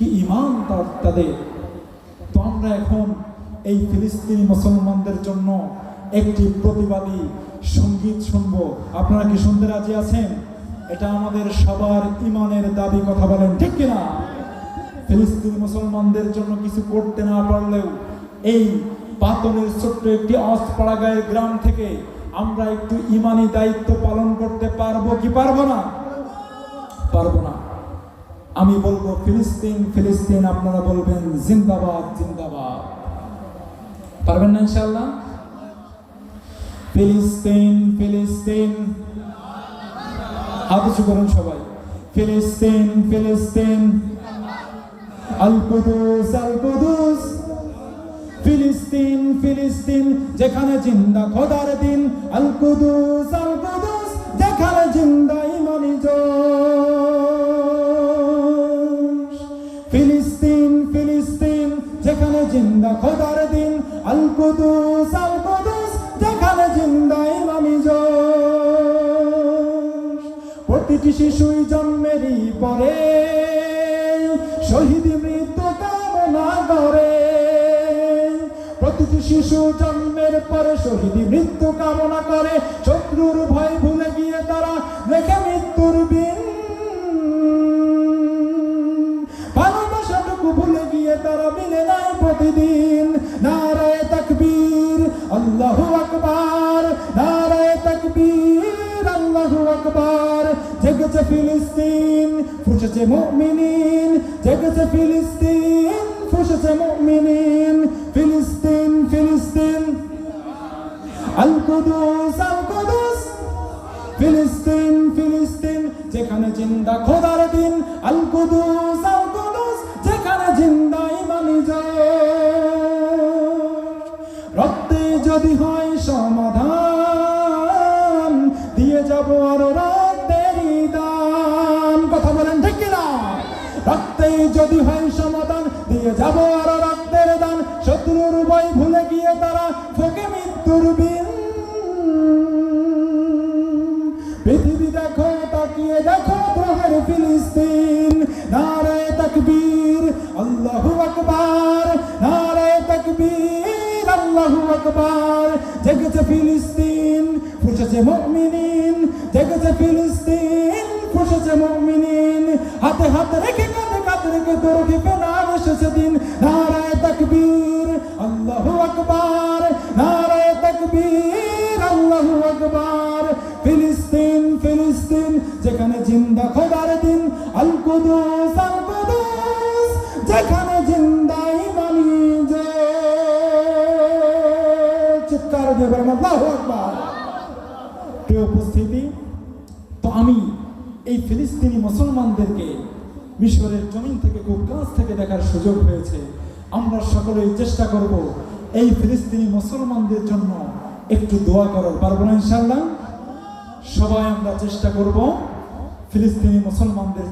কি ঈমান তাদের। তো আমরা এখন এই ফিলিস্তিনি মুসলমানদের জন্য একটি প্রতিবাদী সঙ্গীত শুনবো। আপনারা কি শুনতে রাজি আছেন? এটা আমাদের সবার ঈমানের দাবি, কথা বলেন ঠিক কিনা? ফিলিস্তিনি মুসলমানদের জন্য কিছু করতে না পারলেও এই পাতনের ছোট্ট একটি অস্পাড়াগাঁয়ের গ্রাম থেকে আমরা একটু ঈমানি দায়িত্ব পালন করতে পারবো কি পারবো না? পারবো না। আমি বলবো ফিলিস্তিন ফিলিস্তিন, আপনারা বলবেন জিন্দাবাদ জিন্দাবাদ। পারবেন না ইনশাআল্লাহ? ফিলিস্তিন ফিলিস্তিন, হাত উঁচু করুন সবাই। ফিলিস্তিন ফিলিস্তিন, আল কুদুস আল কুদুস। ফিলিস্তিন ফিলিস্তিন, যেখানে জিন্দা খোদার দিন। আল কুদুস আল কুদুস, যেখানে জিন্দা ঈমানি জোশ। ফিলিস্তিন ফিলিস্তিন, যেখানে জিন্দা খোদার দিন। আল কুদুস আল কুদুস, যেখানে জিন্দা ঈমানি জোশ। প্রতিটি শিশুই জন্মেরই পরে শহীদ মৃত্যু কামনা করে। প্রতিটি শিশু জন্মের পরে শহীদ মৃত্যু কামনা করে। শত্রুর ভয় ভুলে গিয়ে তারা লেখে মৃত্যুর বিন। ভালোবাসাটুকু ভুলে গিয়ে তারা মিলে নাই প্রতিদিন। নারায়ে তাকবীর, আল্লাহু আকবার। নারায়ে তাকবীর, আল্লাহু আকবার। জেগেছে ফিলিস্তিন, ফুঁসেছে মুমিনিন। জেগেছে ফিলিস্তিন, ফুঁসেছে মুমিনিন। ফিলিস্তিন ফিলিস্তিন, আল কুদুস আল কুদুস। ফিলিস্তিন ফিলিস্তিন, যেখানে জিন্দা খোদার দিন। আল কুদুস আল কুদুস, যেখানে জিন্দা ঈমানি জোশ। রক্তে যদি হয় সমাধান, দিয়ে যাব আরো রক্তেরই দান। কথা বলেন ঠিক কিনা? রক্তেই যদি হয় সমাধান, দিয়ে যাব আরো রক্তের দান। শত্রুর ভয় ভুলে গিয়ে তারা ফোকে মৃত্যুর বিন। পৃথিবী দেখো, তাকিয়ে দেখো দ্রোহের ফিলিস্তিন। নারায়ে তাকবীর, আল্লাহু আকবার। নারায়ে তাকবীর, আল্লাহু আকবার। জেগেছে ফিলিস্তিন, ফুঁসেছে মুমিনিন। জেগেছে ফিলিস্তিন, ফুঁসেছে মুমিনিন। হাতে হাতে রেখে কাঁধে কাঁধে রেখে দৌড়ে ফেরার এসেছে দিন। নারায়ে তাকবীর, আল্লাহু আকবার। নারায়ে তাকবীর, আল্লাহু আকবার। ফিলিস্তিন ফিলিস্তিন, যেখানে জিন্দা খোদার দিন। আল কুদুস আল কুদুস, যেখানে জিন্দা ঈমানি জোশ। চিৎকার দিয়ে বলেন আল্লাহু আকবার। প্রিয় উপস্থিতি, তো আমি এই ফিলিস্তিনি মুসলমানদেরকে মিশরের জমিন থেকে খুব কাছ থেকে দেখার সুযোগ হয়েছে। আমরা সকলেই চেষ্টা করব এই ফিলিস্তিনি মুসলমানদের জন্য একটু দোয়া করার। পারবো না ইনশাআল্লাহ? সবাই আমরা চেষ্টা করব ফিলিস্তিনি মুসলমানদের